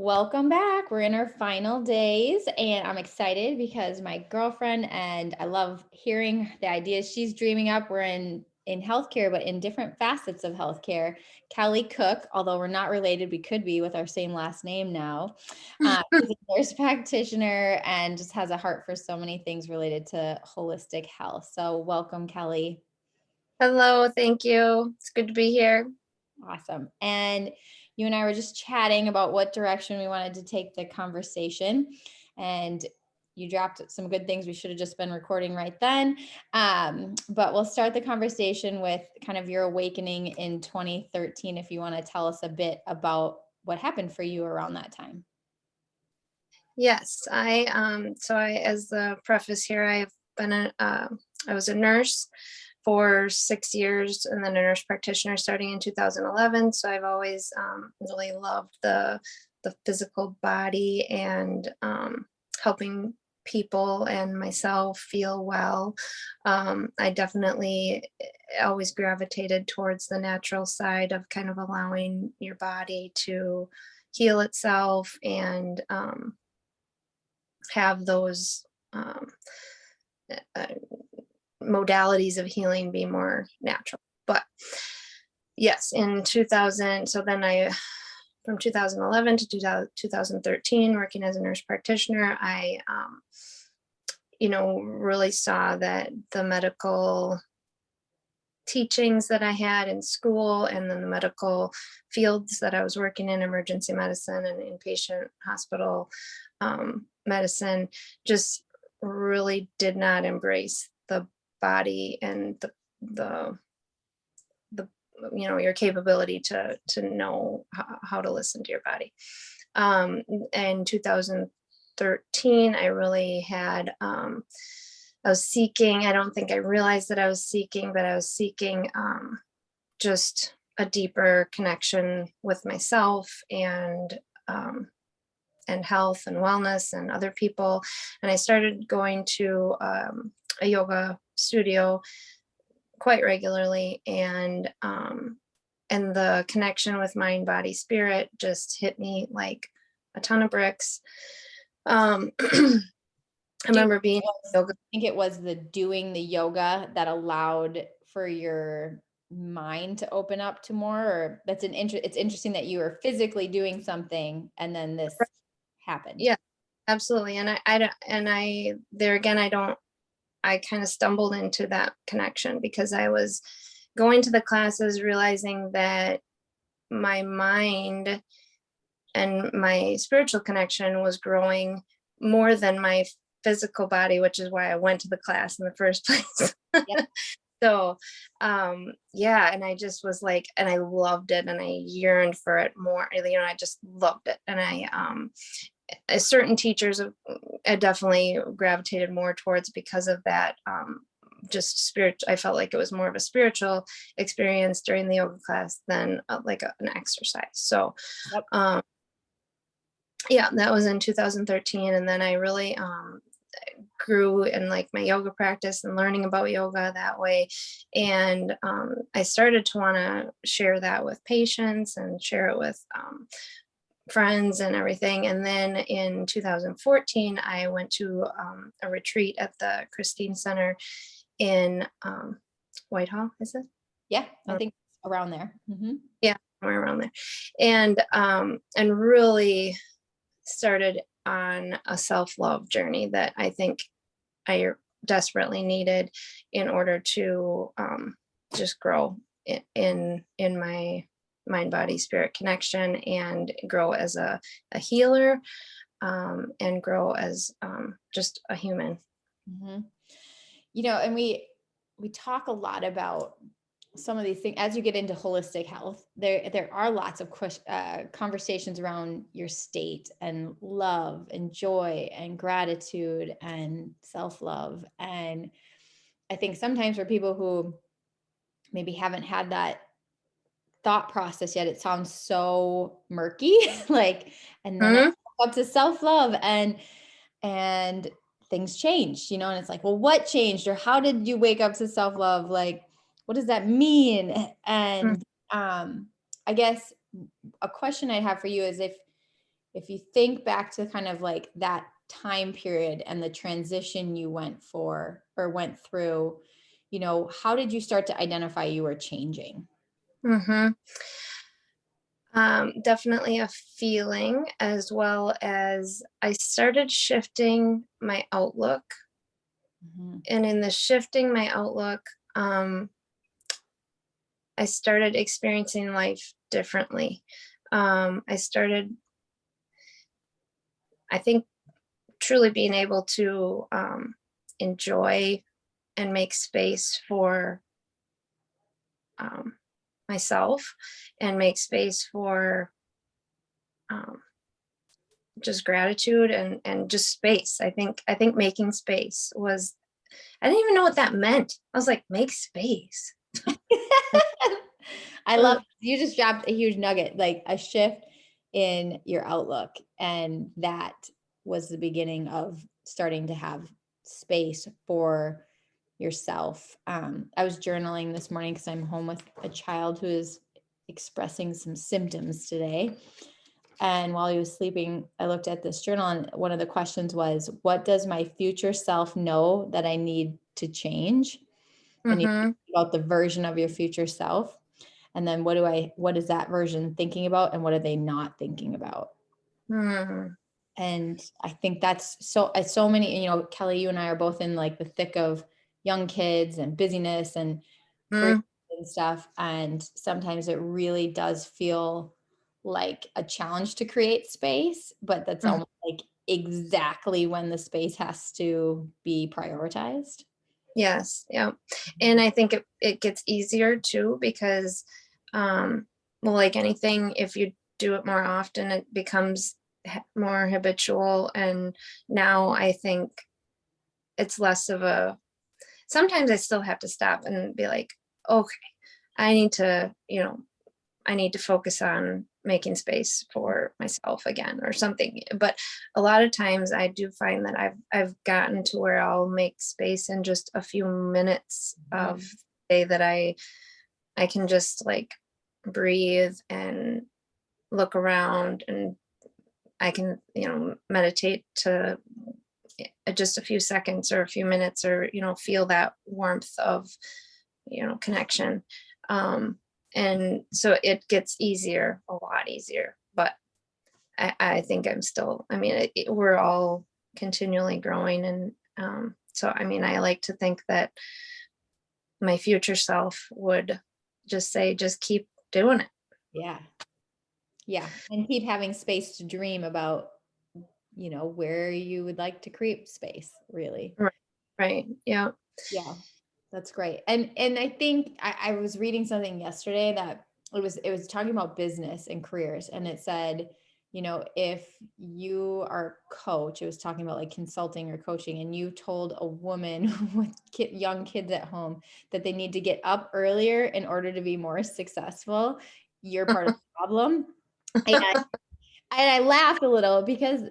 Welcome back. We're in our final days, and I'm excited because my girlfriend and I love hearing the ideas she's dreaming up. We're in healthcare, but in different facets of healthcare. Kelli Cook, although we're not related, we could be with our same last name now. She's a nurse practitioner and just has a heart for so many things related to holistic health. So, welcome, Kelli. Hello, thank you. It's good to be here. Awesome. And you and I were just chatting about what direction we wanted to take the conversation. And you dropped some good things. We should have just been recording right then. But we'll start the conversation with kind of your awakening in 2013, if you want to tell us a bit about what happened for you around that time. Yes, as the preface here, I was a nurse for 6 years and then a nurse practitioner starting in 2011. So I've always really loved the physical body and helping people and myself feel well. I definitely always gravitated towards the natural side of kind of allowing your body to heal itself and have those uh, modalities of healing be more natural. But yes, in 2000, so then from 2011 to 2013, working as a nurse practitioner, I, really saw that the medical teachings that I had in school and then the medical fields that I was working in, emergency medicine and inpatient hospital medicine, just really did not embrace the body and the your capability to know how to listen to your body. In 2013, I really had I was seeking, I don't think I realized that I was seeking, but I was seeking just a deeper connection with myself and health and wellness and other people. And I started going to a yoga studio quite regularly, and the connection with mind, body, spirit just hit me like a ton of bricks. I remember being yoga. I think it was the doing the yoga that allowed for your mind to open up to more, or it's interesting that you were physically doing something and then this happened. Yeah, absolutely. And I there again, I kind of stumbled into that connection because I was going to the classes realizing that my mind and my spiritual connection was growing more than my physical body, which is why I went to the class in the first place. Yep. So, yeah, and I just was like, and I loved it and I yearned for it more, I just loved it. And certain teachers I definitely gravitated more towards because of that. Just spirit, I felt like it was more of a spiritual experience during the yoga class than an exercise. So, Yep. Yeah, that was in 2013. And then I really grew in like my yoga practice and learning about yoga that way. And I started to want to share that with patients and share it with friends and everything. And then in 2014, I went to a retreat at the Christine Center in Whitehall, is it? Yeah, I think around there. Mm-hmm. Yeah, somewhere around there. And really started on a self-love journey that I think I desperately needed in order to just grow in my mind, body, spirit connection and grow as a healer and grow as just a human. Mm-hmm. And we talk a lot about some of these things as you get into holistic health. There are lots of conversations around your state and love and joy and gratitude and self-love. And I think sometimes for people who maybe haven't had that thought process yet, it sounds so murky. And then I woke up to self-love and things changed, and it's like, well, what changed, or how did you wake up to self-love? Like, what does that mean? And I guess a question I have for you is, if you think back to kind of like that time period and the transition you went through, how did you start to identify you were changing? Hmm. Definitely a feeling, as well as I started shifting my outlook. Mhm. And in the shifting my outlook, um, I started experiencing life differently. I started, I think, truly being able to enjoy and make space for um, myself, and make space for um, just gratitude, and just space. I think making space was, I didn't even know what that meant. I was like, make space. I love Uh, you just dropped a huge nugget, like a shift in your outlook. And that was the beginning of starting to have space for yourself. I was journaling this morning because I'm home with a child who is expressing some symptoms today. And while he was sleeping, I looked at this journal, and one of the questions was, what does my future self know that I need to change? And you think mhm, about the version of your future self. And then what is that version thinking about, and what are they not thinking about? mhm, And I think that's so many, Kelly, you and I are both in like the thick of young kids and busyness and career mhm, and stuff. And sometimes it really does feel like a challenge to create space, but that's mhm. almost like exactly when the space has to be prioritized. Yes, yeah. And I think it gets easier too, because um well, like anything, if you do it more often, it becomes more habitual. And now I think it's less of a, sometimes I still have to stop and be like, okay, I need to, I need to focus on making space for myself again or something. But a lot of times I do find that I've gotten to where I'll make space in just a few minutes Mhm. of day, that I can just like breathe and look around, and I can, meditate to just a few seconds or a few minutes, or feel that warmth of, connection. um and so it gets easier, a lot easier. But I think I'm still, I mean, we're all continually growing. And so I mean, I like to think that my future self would just say, just keep doing it. Yeah. Yeah. And keep having space to dream about, where you would like to create space, really. Right, right, yeah. Yeah. That's great. And I think I was reading something yesterday that it was talking about business and careers. And it said, if you are a coach, it was talking about like consulting or coaching, and you told a woman with young kids at home that they need to get up earlier in order to be more successful, you're part of the problem. And I laughed a little because,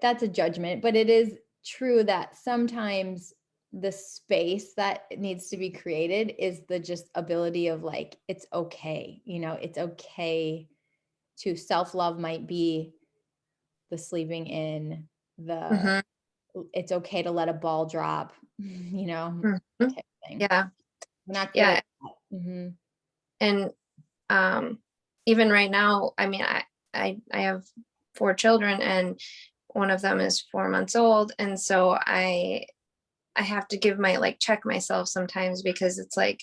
that's a judgment, but it is true that sometimes the space that needs to be created is the just ability of like, it's okay. It's okay to self-love might be the sleeping in, the, Hmm. it's okay to let a ball drop, that Hmm. type of thing. Yeah, We're not good at yeah. that. Hmm. And um even right now, I mean, I have 4 children, and one of them is 4 months old. And so I have to give my, like, check myself sometimes, because it's like,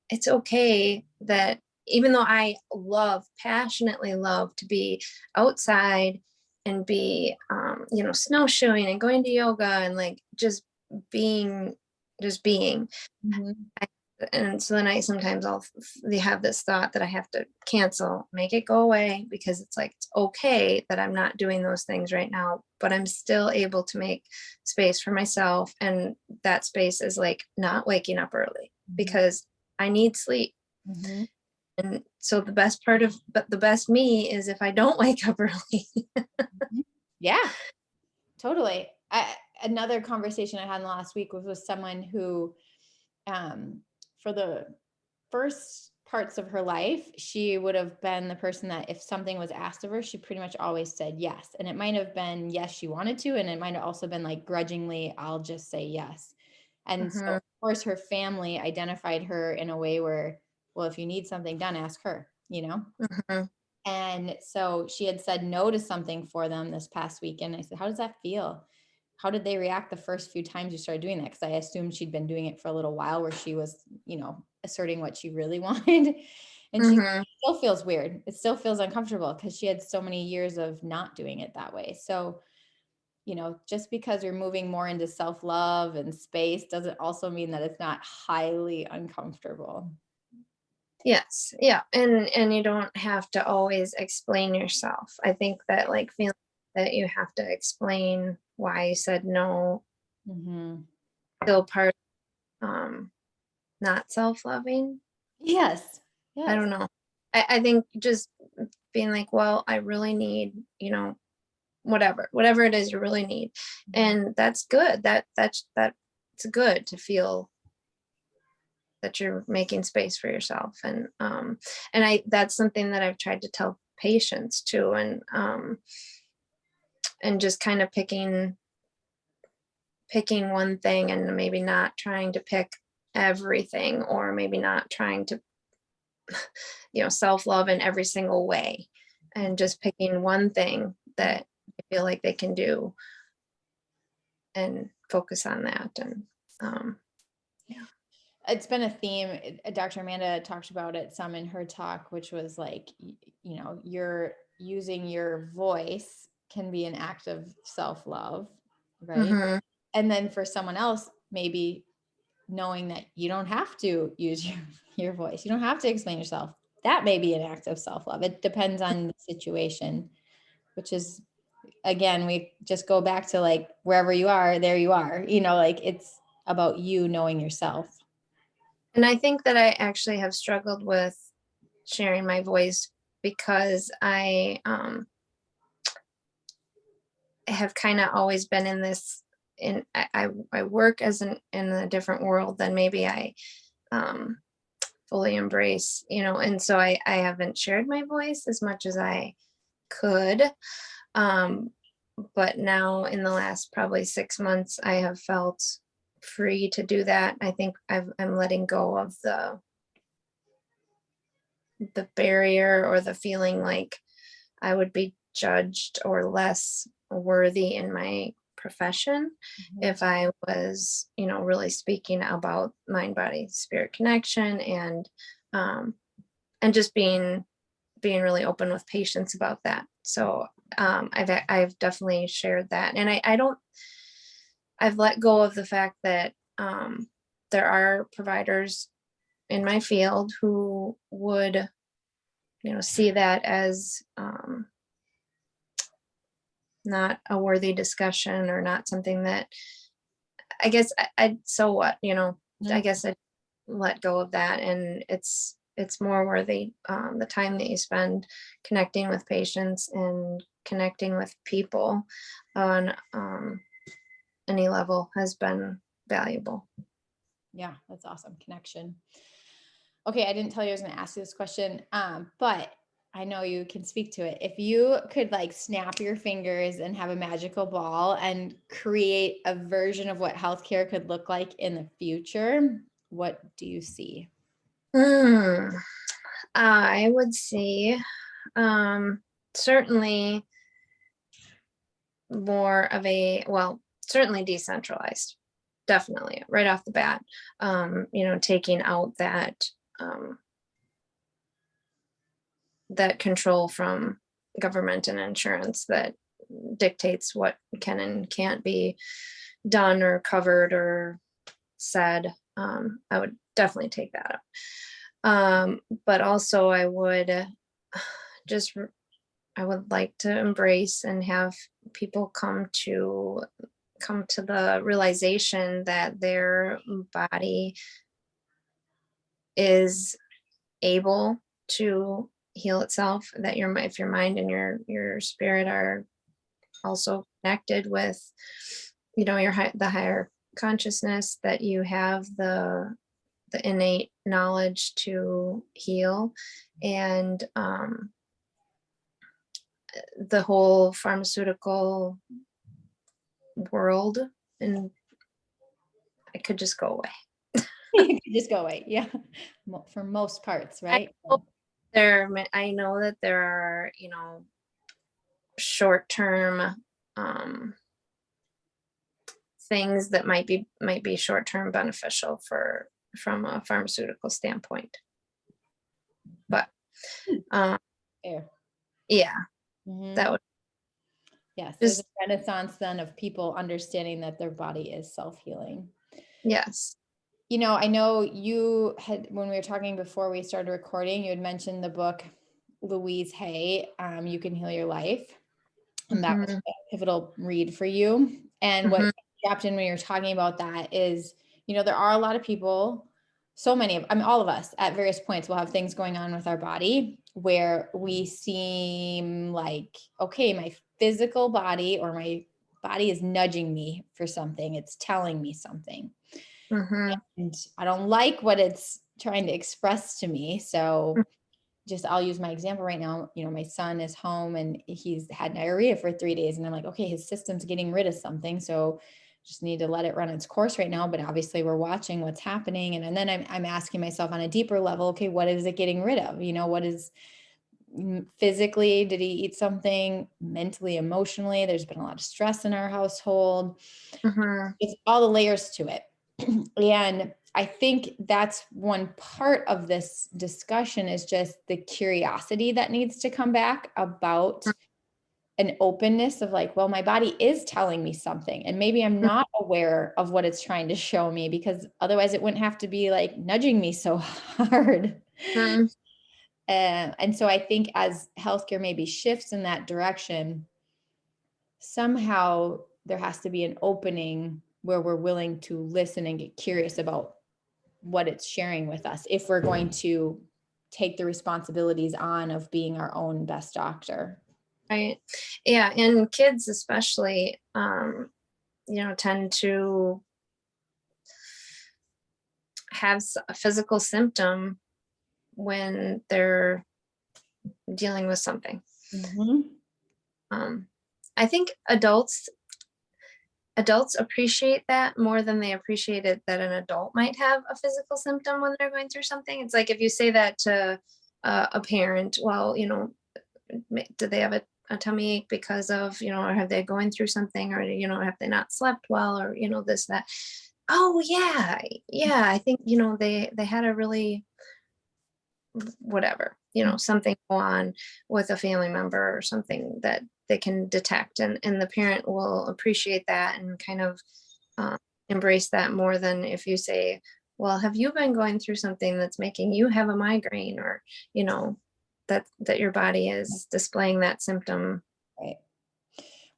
it's okay that even though I passionately love to be outside and be, snowshoeing and going to yoga and like being, just being. Hmm. And so then I sometimes they have this thought that I have to cancel, make it go away, because it's like, it's okay that I'm not doing those things right now, but I'm still able to make space for myself. And that space is like not waking up early, Hmm. because I need sleep. Hmm. And so but the best me is if I don't wake up early. Yeah. Totally. Another conversation I had in the last week was with someone who, for the first parts of her life, she would have been the person that if something was asked of her, she pretty much always said yes. And it might have been yes, she wanted to, and it might have also been like grudgingly, I'll just say yes. And so Mhm. of course her family identified her in a way where, well, if you need something done, ask her, you know? Mhm. And so she had said no to something for them this past weekend. I said, how does that feel? How did they react the first few times you started doing that? Because I assumed she'd been doing it for a little while where she was, asserting what she really wanted. And she Mhm. still feels weird. It still feels uncomfortable because she had so many years of not doing it that way. So, just because you're moving more into self-love and space doesn't also mean that it's not highly uncomfortable. Yes. Yeah. And you don't have to always explain yourself. I think that like feeling that you have to explain why you said no, Hmm. still part um not self-loving. Yes. I Yes. don't know. I think just being like, well, I really need, whatever it is you really need. Mhm. And that's good. That's it's good to feel that you're making space for yourself. And I that's something that I've tried to tell patients too. And just kind of picking one thing and maybe not trying to pick everything, or maybe not trying to self-love in every single way, and just picking one thing that I feel like they can do and focus on that. And yeah. It's been a theme. Dr. Amanda talked about it some in her talk, which was like, you're using your voice can be an act of self-love, right? Hmm. And then for someone else, maybe knowing that you don't have to use your voice, you don't have to explain yourself. That may be an act of self-love. It depends on the situation, which is, again, we just go back to like wherever you are, there you are, like it's about you knowing yourself. And I think that I actually have struggled with sharing my voice because I have kind of always been in this I work as in a different world than maybe I um fully embrace, and so I haven't shared my voice as much as I could. Um, but now in the last probably 6 months, I have felt free to do that. I think I'm letting go of the barrier, or the feeling like I would be judged or less worthy in my profession Mhm. if I was, really speaking about mind, body, spirit connection, um, and just being really open with patients about that. So I've definitely shared that, and I don't I've let go of the fact that there are providers in my field who would see that as not a worthy discussion, or not something that I guess I so what, I Mhm. guess I let go of that, and it's more worthy. The time that you spend connecting with patients and connecting with people on any level has been valuable. Yeah, that's awesome. Connection. Okay, I didn't tell you I was going to ask you this question, but I know you can speak to it. If you could like snap your fingers and have a magical ball and create a version of what healthcare could look like in the future, what do you see? Hmm. I would see um, certainly more of certainly decentralized, definitely right off the bat. Taking out um, that control from government and insurance that dictates what can and can't be done or covered or said. I would definitely take that up. But also, just I would like to embrace and have people come to the realization that their body is able to heal itself, that if your mind and your spirit are also connected with the higher consciousness, that you have the the innate knowledge to heal. And the whole pharmaceutical world, and it could just go away. You can just go away. Yeah. For most parts, I right? hope I know that there are, you know, short-term things that might be short-term beneficial from a pharmaceutical standpoint. But Fair. yeah, Mhm. that would Yes, there's a just, renaissance then of people understanding that their body is self-healing. yes. I know you had, when we were talking before we started recording, you had mentioned the book Louise Hay, You Can Heal Your Life. And that was Mhm, a pivotal read for you. And what mhm, dropped in when you're talking about that is, there are a lot of people, so many of, I mean, all of us at various points will have things going on with our body where we seem like, okay, my physical body or my body is nudging me for something. It's telling me something. mhm, And I don't like what it's trying to express to me. So I'll use my example right now. My son is home and he's had diarrhea for 3 days. And I'm like, okay, his system's getting rid of something. So just need to let it run its course right now. But obviously we're watching what's happening. And then I'm asking myself on a deeper level, okay, what is it getting rid of? What is physically, did he eat something? Mentally, emotionally, there's been a lot of stress in our household. mhm, It's all the layers to it. And I think that's one part of this discussion is just the curiosity that needs to come back about an openness of like, well, my body is telling me something, and maybe I'm not aware of what it's trying to show me, because otherwise it wouldn't have to be like nudging me so hard. mhm. And so I think as healthcare maybe shifts in that direction, somehow there has to be an opening where we're willing to listen and get curious about what it's sharing with us if we're going to take the responsibilities on of being our own best doctor. Right. Yeah, and kids especially, tend to have a physical symptom when they're dealing with something. Mm-hmm. Um, I think adults appreciate that more than they appreciate it that an adult might have a physical symptom when they're going through something. It's like if you say that to a parent, well, do they have a tummy ache because of, or have they going through something, or, have they not slept well, or, this, that. Oh yeah. Yeah. I think, they had a really whatever, something go on with a family member or something that they can detect, and the parent will appreciate that and kind of uh, embrace that more than if you say, well, have you been going through something that's making you have a migraine, or that your body is displaying that symptom. Right.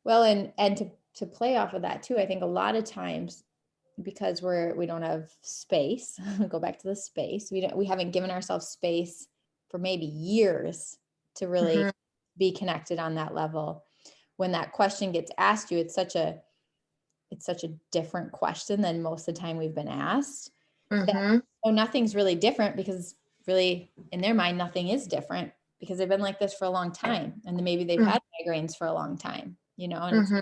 Well, and to play off of that too, I think a lot of times because we don't have space, go back to the space. We haven't given ourselves space for maybe years to really Hmm. be connected on that level. When that question gets asked you, it's such a different question than most of the time we've been asked. That Hmm. oh, nothing's really different, because really in their mind nothing is different, because they've been like this for a long time, and then maybe they've had migraines for a long time, and it's Hmm.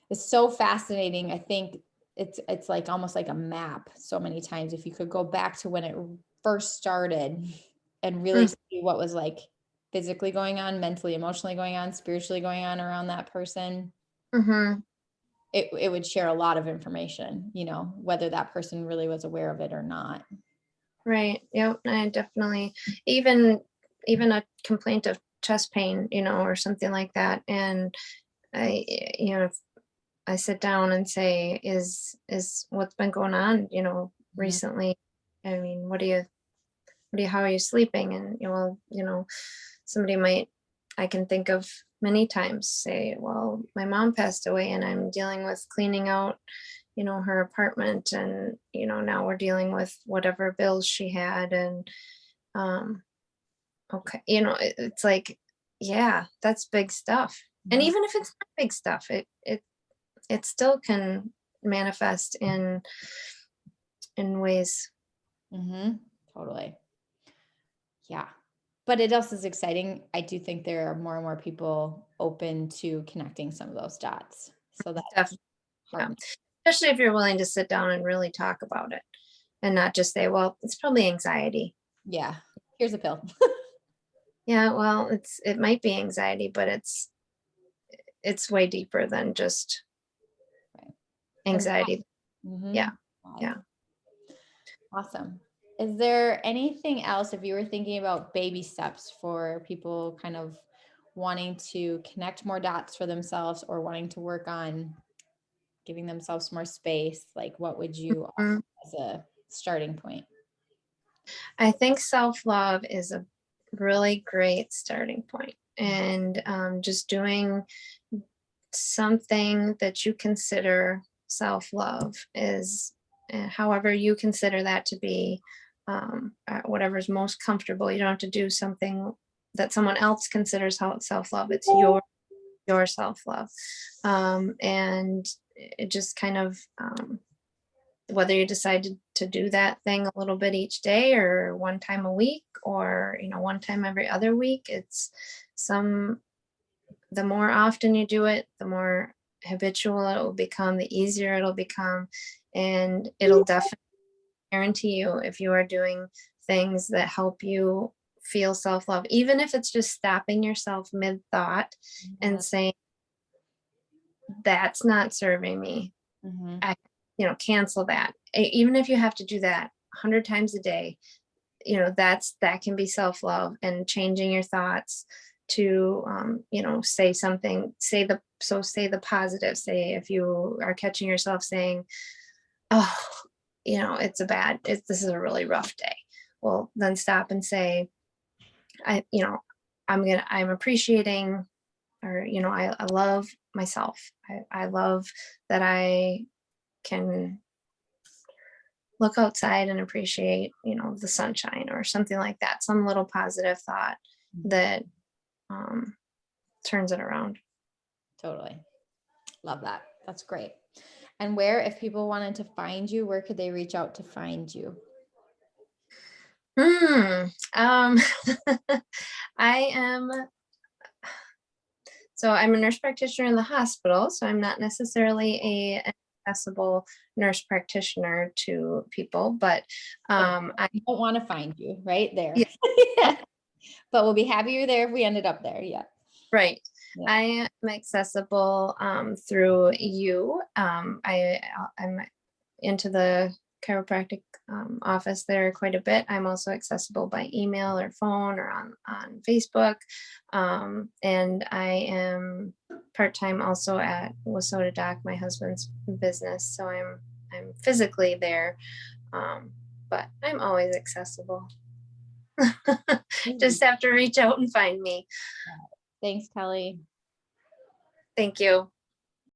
it's so fascinating. I think it's like almost like a map so many times. If you could go back to when it first started and really see what was like physically going on, mentally, emotionally going on, spiritually going on around that person, Hmm. it would share a lot of information, whether that person really was aware of it or not. Right. Yep. I definitely, even a complaint of chest pain, or something like that, and I, if I sit down and say, is what's been going on, Mhm. recently? I mean, how are you sleeping? And, somebody might, I can think of many times say, well, my mom passed away and I'm dealing with cleaning out, her apartment, and, now we're dealing with whatever bills she had. And, um, okay, it's like, yeah, that's big stuff. And Mhm. even if it's not big stuff, it still can manifest in ways. Mm-hmm. Totally. Yeah. But it also is exciting. I do think there are more and more people open to connecting some of those dots. So that's Definitely. Yeah. heartening. Especially if you're willing to sit down and really talk about it and not just say, well, it's probably anxiety. Yeah. Here's a pill. Yeah, well, it might be anxiety, but it's way deeper than just Right. And anxiety. mm-hmm. Yeah. Yeah. Awesome. Is there anything else, if you were thinking about baby steps for people kind of wanting to connect more dots for themselves or wanting to work on giving themselves more space, like what would you Mhm. offer as a starting point? I think self-love is a really great starting point. And just doing something that you consider self-love is however you consider that to be, whatever's most comfortable. You don't have to do something that someone else considers how self-love. It's your self-love. And it just kind of, whether you decide to do that thing a little bit each day or one time a week or one time every other week, it's some the more often you do it, the more habitual it will become, the easier it'll become, and it'll definitely guarantee you, if you are doing things that help you feel self-love, even if it's just stopping yourself mid-thought Yeah. and saying, that's not serving me. Mm-hmm. I, cancel that. Even if you have to do that 100 times a day, that can be self-love, and changing your thoughts to, say something, say the positive. Say, if you are catching yourself saying, oh, this is a really rough day. Well, then stop and say, I, you know, I'm appreciating, or, I love myself. I love that I can look outside and appreciate, the sunshine or something like that. Some little positive thought that um, turns it around. Totally. Love that. That's great. And where, if people wanted to find you, where could they reach out to find you? Hmm. I am. So I'm a nurse practitioner in the hospital, so I'm not necessarily an accessible nurse practitioner to people, but I I don't want to find you right there. yeah, Yeah. But we'll be happy you're there if we ended up there. Yeah. right. Yeah. I am accessible through you. I'm into the chiropractic office there quite a bit. I'm also accessible by email or phone or on Facebook. And I am part-time also at Wasota Doc, my husband's business. So I'm physically there, but I'm always accessible. Just have to reach out and find me. Thanks, Kelli. Thank you.